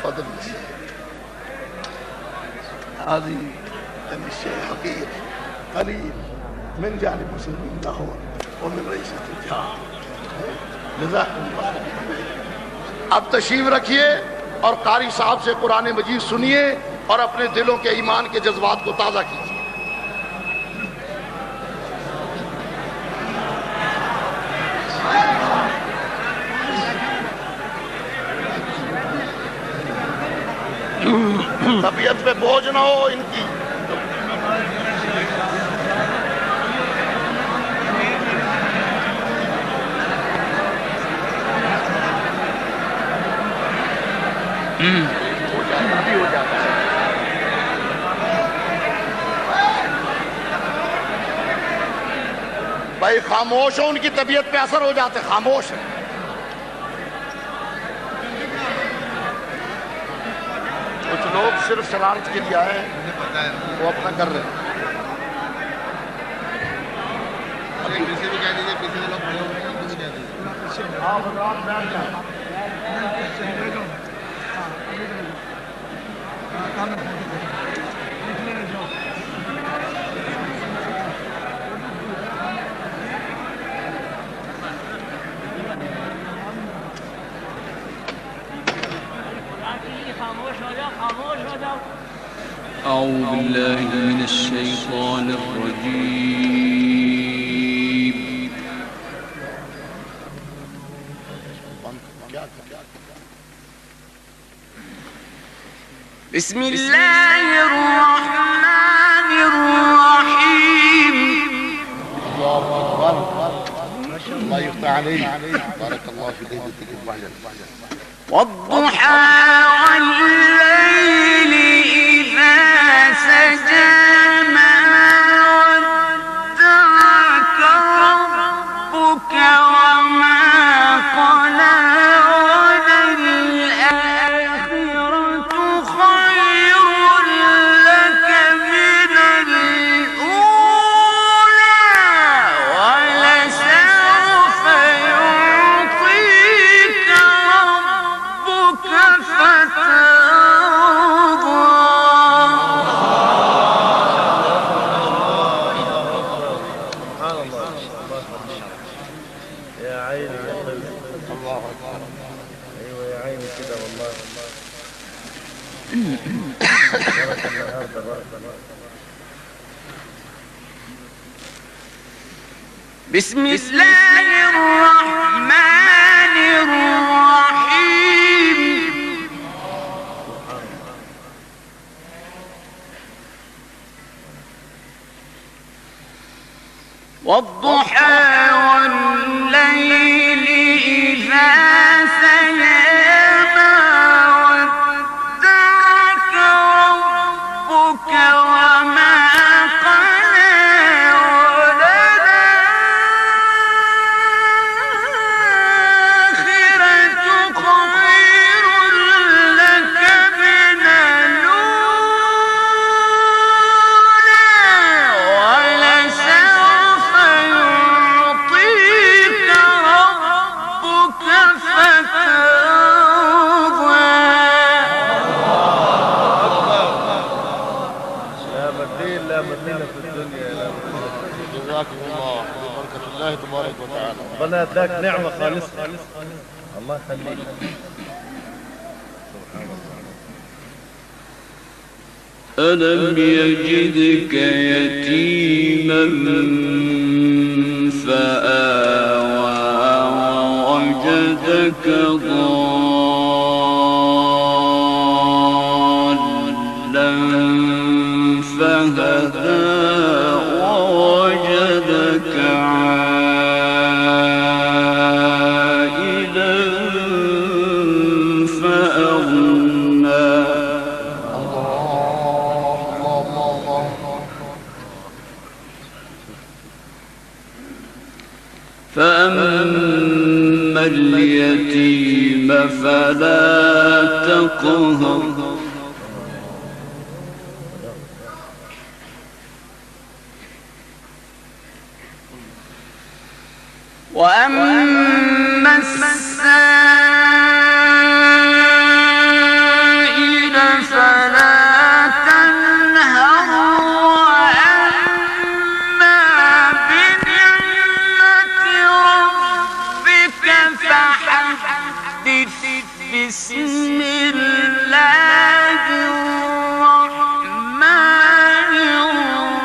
فضل هذه الشيء حقيقي قليل من جانب مسلمين لاهور ومن رئيس الاتحاد. جزاكم الله। अब तशरीफ रखिए और कारी साहब से कुरान मजीद सुनिए और अपने दिलों के ईमान के जज्बात को ताज़ा कीजिए। तबीयत पे बोझ ना हो इनकी। हो जाता है। भाई खामोश हो, उनकी तबीयत पे असर हो जाते, खामोश है। कुछ लोग सिर्फ शरारत के लिए आए, वो अपना कर रहे हैं। पीछे भी कह दीजिए, पीछे लोग खड़े हो रहे हैं, पीछे कह दीजिए। हाँ भगवान बैठ जाए। أعوذ بالله من الشيطان الرجيم. بسم الله الرحمن الرحيم. الله أكبر. الله يفتح عليك. بارك الله في ليلتك. والضحى والليل إذا سجى ما ودعك ربك وما قلى وللآخرة خير لك من الأولى ولسوف يعطيك ربك فترضى. بسم الله الرحمن الرحيم. والضحى والليل إذا سجى ما ودعك ربك وما قلى وللآخرة خير لك من الأولى ولسوف يعطيك ربك فترضى. لا مدينة في الدنيا. لا مدينة. جزاكم الله ببركة الله تبارك وتعالى. ربنا اداك نعمة خالصة. الله يخليك. ألم يجدك يتيما فآوى ووجدك ضالا فهدى ووجدك عائلا فأغنى. فأما اليتيم فلا تقهر وأما السائل بسم الله الرحمن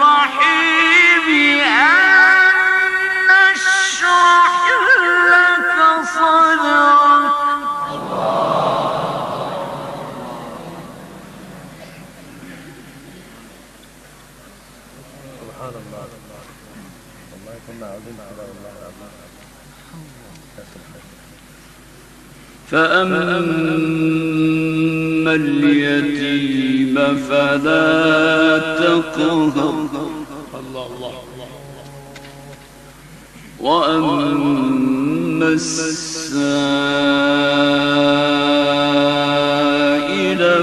الرحيم ألم نشرح لك صدرك سبحان الله. والله كنا عاوزين على الله العظيم. فأما اليتيم فلا تقهر وأما السائل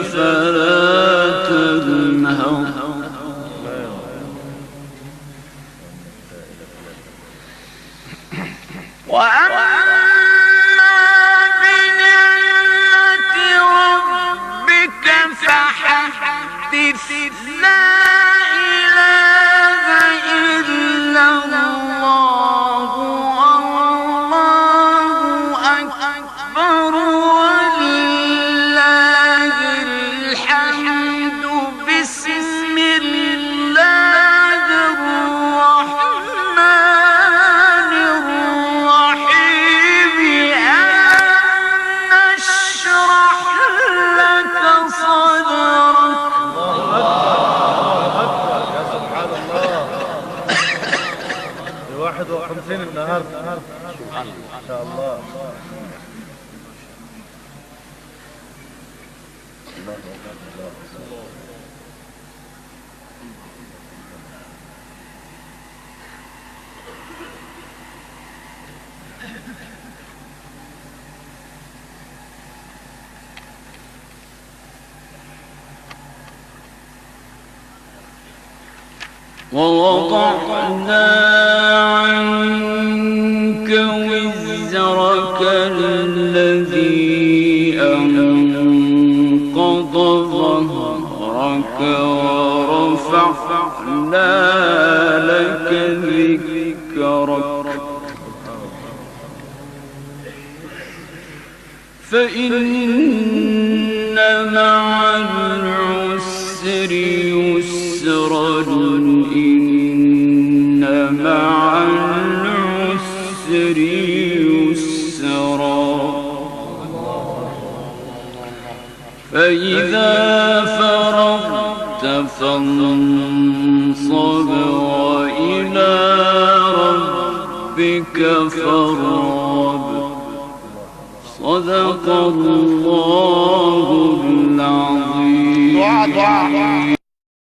فلا تنهر فحدث لا إله إلا الله والله أكبر ولله الحمد بسم الله الرحمن الرحيم ألم نشرح لك صدرك يا سبحان الله. 51 النهارده ما شاء الله. ووضعنا عنك وزرك الذي أنقض ظهرك ورفعنا لك ذكرك فإن مع العسر يسرا إن مع العسر يسرا فإذا فرغت فانصب وإلى ربك فارغب صدق الله العظيم.